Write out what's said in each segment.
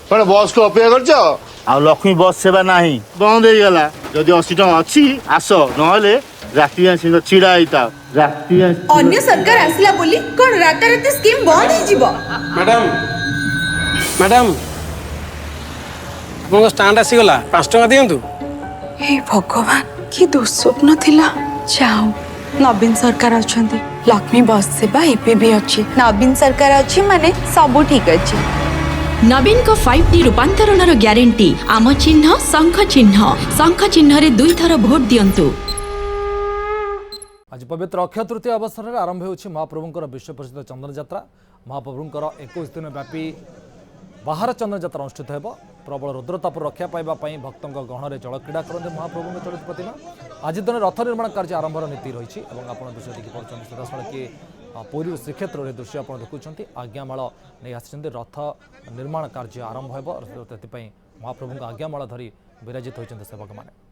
कौन बस को अपेक्षा करछ आ लक्ष्मी बस सेवा नाही बंद हो गला जदि 80 टका अछि आस नहले राति आसी छिड़ा आइता राति अन्य सरकार आसला बोली कोन राताराती स्कीम बंद हो जिवो। मैडम मैडम आपन स्टैंड आसीगला 5 टका दियंतु। हे भगवान की दुस्वप्न थिला। जाओ नवीन सरकार अछंती लक्ष्मी बस सेवा एपे भी अछि। नवीन सरकार अछि माने सब ठीक अछि। नवीन को 5T रूपांतरण ग्यारंटी आम चिन्ह शंख चिन्ह रे 2 थर भोट दियंतु। आज पवित्र अक्षय तृतीय अवसर में आरंभ होछि महाप्रभुंकर विश्व प्रसिद्ध चंदन यात्रा। महाप्रभुंकर 21 दिन व्यापी बाहर चंदन यात्रा अनुष्ठित होब। प्रबल रुद्रताप रक्षा पाइबापी भक्तों गहन में जल क्रीड़ा करते महाप्रभु चलित प्रतिमा। आज दिन रथ निर्माण कार्य आरंभर नीति रही आप दृश्य देखिपुं सीधासल कि पुरी श्रीक्षेत्र में दृश्य आप देखुं आज्ञामाल नहीं आसी रथ निर्माण कार्य आरंभ हो महाप्रभु आज्ञामाल धरी विराजित होती सेवक मैंने।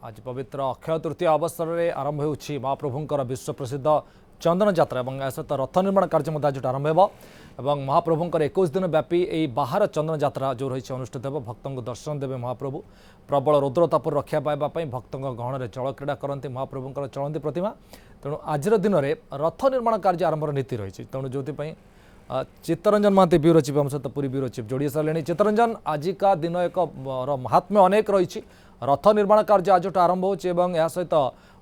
आज पवित्र अक्षय तृतीय अवसर में आरंभ होछि महाप्रभुंकर विश्व प्रसिद्ध चंदन यात्रा और यह सहित रथ निर्माण कार्य आज आरंभ हो। महाप्रभुंकर 21 दिन व्यापी यही बाहर चंदन यात्रा जो रही अनुष्ठित हो। भक्तों को दर्शन देवे महाप्रभु। प्रबल रुद्रताप रक्षा पाइबापी भक्तों गहन में जल क्रीड़ा करते महाप्रभुंकर चलती प्रतिमा। तेणु आज दिन में रथ निर्माण कार्य आरंभर नीति रही तेणु जो चित्तरंजन महांती ब्यूरो चीफ हम सहित पूरी ब्यूरो चीफ जोड़ी सारे। चित्तरंजन आजिका दिन एक महात्म्य अनेक रही रथ निर्माण कार्य आज आरंभ हो सहित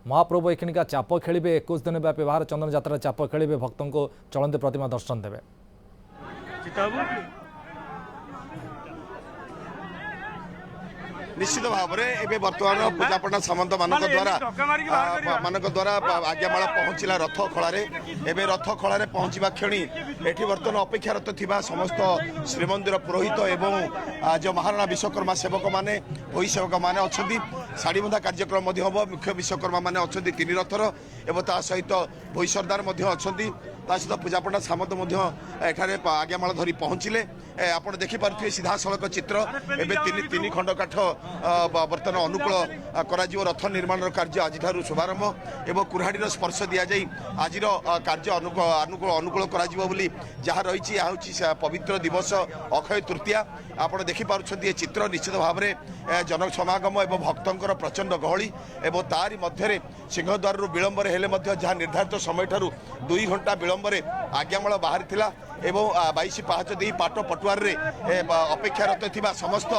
महाप्रभु एखिणिका चाप खेलिबे 21 दिन व्यापी बाहर चंदन यात्रा चाप खेलिबे भक्तों को चलती प्रतिमा दर्शन देवे। निश्चित भाव में बर्तमान पूजापटा सामंत मानक द्वारा आज्ञामाल पहुँचला रथ खलारे एवं रथ खलारे पहुँचवा क्षणी एठी बर्तमान अपेक्षारत थिबा समस्त श्रीमंदिर पुरोहित एवं जो महाराणा विश्वकर्मा सेवक माने भई सेवक माने अच्छी शाढ़ी बंधा कार्यक्रम हम मुख्य विश्वकर्मा माने अच्छी 3 रथर एवं ता सहित भई सरदार अच्छा सहित पूजापटा सामंत एठारे आज्ञामाल धरी पहुँचले आप देखिपे सीधा सड़क चित्र एवं तीन खंड काठ बर्तमान अनुकूल रथ निर्माण कार्य आज शुभारंभ एवं कुराड़ी स्पर्श दि जाए आज कार्य अनुकूल जहाँ रही पवित्र दिवस अक्षय तृतीया आप देखिपुं चित्र निश्चित भाव में जन समागम एवं भक्तों प्रचंड गहली एवं तारी मध्य सिंहद्वार विलंबर हेले जहाँ निर्धारित समय 2 घंटा विलंबर आज्ञामाल बाहरी थिला एवं 22 पाहच दे पाट पटुआर अपेक्षारत थिबा समस्त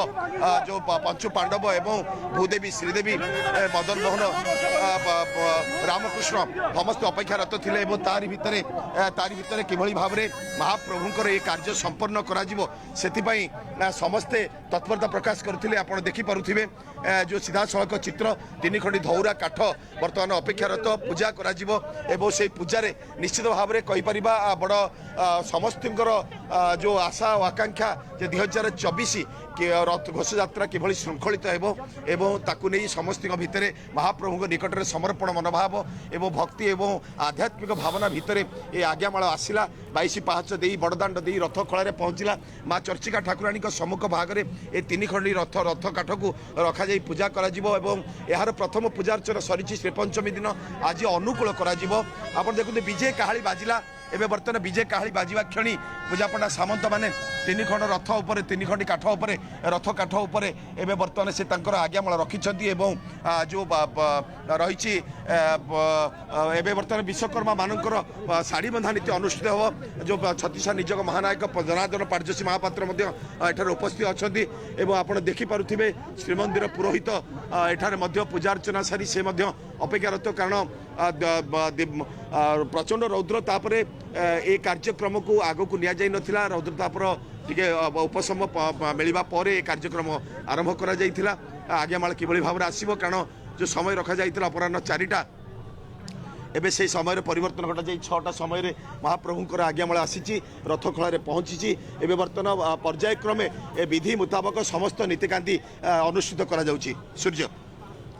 जो पंचु पांडव एवं भूदेवी श्रीदेवी मदन मोहन रामकृष्ण समस्त अपेक्षारत थिले एवं तारी भितर किभली भाव में महाप्रभुंकर ये कार्य संपन्न करा सेथिपाई समस्ते तत्परता प्रकाश करथिले। आपण देखि पारुथिबे जो सीधा सड़क चित्र 3 खंडी धौरा काठ बर्तमान अपेक्षारत पूजा करा एवं से पूजा निश्चित भाव में कहि परिबा बड़ समस्तर जो आशा और आकांक्षा 2024 रथ घोष यात्रा किभली श्रृंखलित एवं ताकू नहीं समस्त भितर महाप्रभु निकट में समर्पण मनोभाव एवं भक्ति एवं आध्यात्मिक भावना भितर ये आज्ञामाल आसला 22 पाहच दे बड़दाण्ड दे रथ खलारे पहुँचला माँ चर्चिका ठाकुराणी सम्मुख भागरे ये 3 खंडी रथ काठ को रखा जाई पूजा करा एवं यार प्रथम पूजार्चना सरी श्रीपंचमी दिन आज अनुकूल करा आप देखते विजय काहाली बाजिला एवं बर्तमान विजय काहाली बाजिवा क्षणी पूजापटा सामंत माने 3 खंड रथ उपर 3 खंडी काठ उपर रथ काठ उपर एवं बर्तमान से आज्ञामाल रखिंट एवं जो रही बर्तमान विश्वकर्मा मानकर शाढ़ी बंधा नीति अनुष्ठित हो जो छत्तीसा निजक महानायक जनार्दन पारजोशी महापात्र एठार उपस्थित अच्छा आप देखिपे श्रीमंदिर पुरोहित एठार पूजार्चना सारी से अपेक्षारत कारण प्रचंड रौद्र तापर ए कार्यक्रम को आग को नि जाई नथिला रौद्र तापर टिके उपशम मिलवा पर ए कार्यक्रम आरंभ करा जाइथिला। आज्ञामाल किभली भाव में आसीबो कारण जो समय रखा जाइथिला अपराह्न 4टा एबे से समय परिवर्तन घटा जाई 6टा समय महाप्रभुंकर आज्ञामाल आसी रथ खलारे पहुँची एवं बर्तमान पर्यायक्रमे ए विधि मुताबक समस्त नीतिकांति अनुष्ठित करा जाउची। सूर्य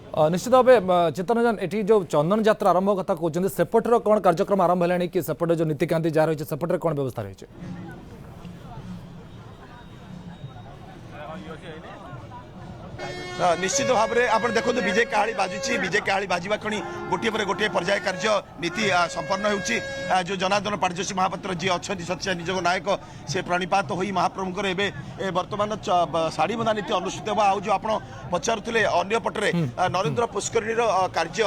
निश्चित भाव चित्तरंजन एटी जो चंदन यात्रा आरंभ कथा कहते सेपटर कौन कार्यक्रम आरंभ है कि सेपटे जो नीतिकांति जहाँ रही सेपटे कौन व्यवस्था रही निश्चित भाव में आप देखो विजय काहाली बाजुची विजय काहाली बाजिबा खणी गोटे पर गोटे पर्याय कार्य नीति संपन्न होउची जो जनार्दन पाटजोशी महापात्र जी अच्छा सच्चा निजक नायक से प्रणिपात होई महाप्रभुंकर एबे वर्तमान शाढ़ी बंधा नीति अनुष्ठित होगा आउ जो आप पचारुले अन्य पटरे नरेंद्र पुष्करिणी कार्य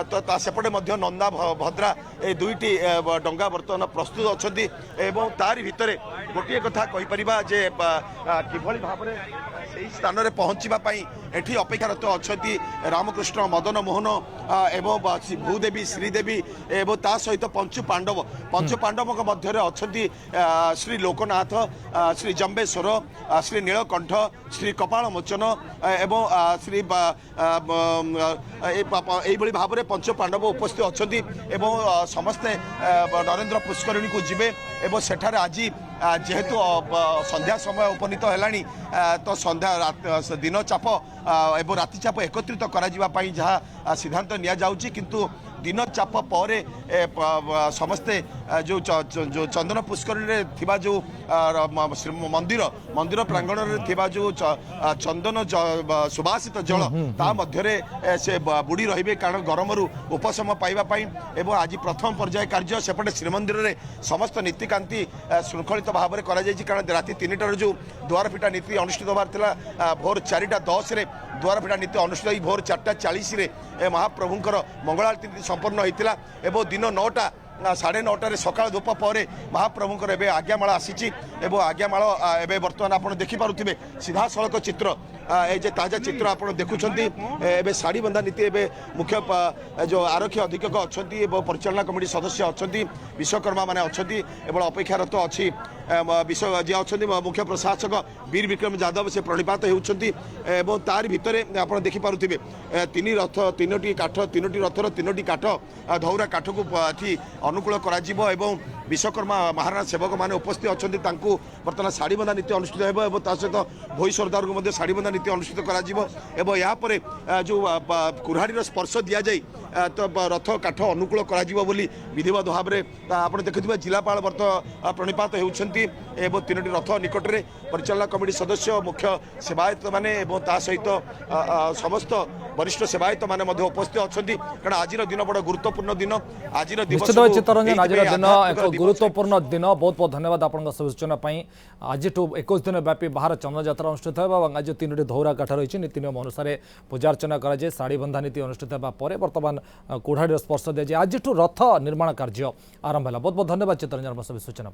तो सेपटे मध्य नंदा भद्रा ए दुईटी डंगा वर्तमान प्रस्तुत अच्छा तारि भितर गोटे कथा कहीपर जे किभली भाव में से स्थान में पहुँचापी एठी अपेक्षारत अच्छा रामकृष्ण मदन मोहन एवं भूदेवी श्रीदेवी एवं ता सहित पंचु पांडव मध्य अच्छा श्री लोकनाथ श्री जम्बेश्वर श्री नीलकंठ श्री कपाल मोचन एवं श्री यही भाव में पंच पांडव उपस्थित अच्छा समस्ते नरेंद्र पुष्करिणी को जीवे एवं सेठारे आज जेहेतु संध्या समय उपनीत है तो संध्या दिन चाप एवं राति चाप एकत्रित कर जहाँ सिद्धांत नि किंतु दिन चाप पर समस्ते जो चंदन पुष्करिणी थिबा जो मंदिर प्रांगण में जो चंदन सुबासित जल ता मध्य से बुड़ी रही कारण गरम उपशम पाइबापी एवं आज प्रथम पर्याय कार्य सेपटे श्रीमंदिर में समस्त नीतिकांति श्रृंखलित भाव में कारण राति 3टार जो द्वार फिटा नीति अनुष्ठित होबार भोर 4:10 द्वार फिटा नीति अनुष्ठित हो भोर 4:40 महाप्रभुंकर मंगलारती नीति संपन्न होता एवं दिन 9टा 9:30 सकाळ धूप पर महाप्रभुंकर एवं आज्ञामाला आसी आज्ञामाल एवं बर्तमान आप देखिपे सीधा सड़क चित्र ये जे ताजा चित्र आप देखुं शाढ़ी बंधा नीति एवं मुख्य जो आरक्षी अधीक्षक अच्छा परिचालना कमिटी सदस्य अच्छा विश्वकर्मा मैंने अच्छा अपेक्षारत अच्छी जी अच्छा मुख्य प्रशासक वीर विक्रम यादव से प्रणिपात होती तार भितर आप देखिपे 3 रथ 3टी काठ 3टी रथर 3टी काठ धौरा काठ को अनुकूल कर विश्वकर्मा महाराणा सेवक मैंने उपस्थित अच्छा बर्तमान शाढ़ी बंधा नीति अनुष्ठित हो सहित भोई सरदार को शाढ़ी बंधा नीति अनुष्ठित कर यापर जो कुराड़ी स्पर्श दि जाए तो रथ काठ अनुकूल कर विधिवत भाव में आप देखुए जिलापाल वर्त प्रणिपात होती 3टी रथ निकट में परिचालना कमिटी सदस्य मुख्य सेवायत मैंने सहित समस्त वरिष्ठ सेवायत मैंने उपस्थित अच्छा कारण आज दिन बड़ा गुरुत्वपूर्ण दिन आज चित्तरंजन आज दिन एक गुरुत्वपूर्ण दिन बहुत बहुत धन्यवाद आपन सूचना आज 21 दिन व्यापी बाहर चंद्रयात्रा अनुष्ठित होगा आज 3टी धौरा काठ रही नीति नियम अनुसार पूजा अर्चना कराए शाढ़ी बंधा नीति अनुष्ठित होगा बर्तमान कुढ़ाड़ी स्पर्श दिया आज रथ निर्माण कार्य आरंभ है बहुत बहुत धन्यवाद चित्तरंजन सूचना।